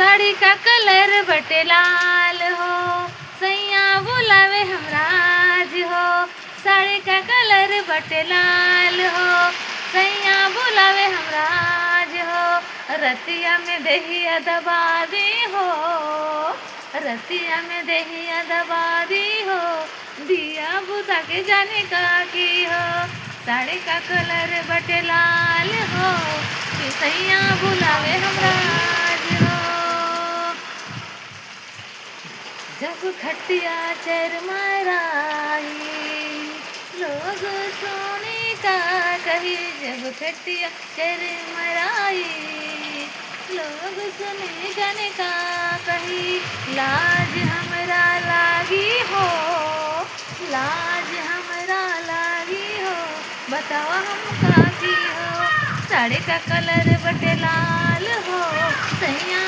साड़ी का कलर बटे लाल हो, सैया बुलावे हमरा आज हो। साड़ी का कलर बटे लाल हो, सैया बुलावे हमरा आज हो। रतिया में दहिया दबा दी हो, रतिया में दहिया दबा दी हो। दिया बुता के जाने का की हो, साड़ी का कलर बटे लाल हो, कि सैया बुलावे हमरा आज हो। जब खटिया चरमराई लोग सोने का कही, जब खटिया चरमराई लोग सुने जाने का कही। लाज हमरा लागी हो, लाज हमरा लागी हो, बतावा हम का की हो। साड़ी का कलर बटे लाल हो, सैया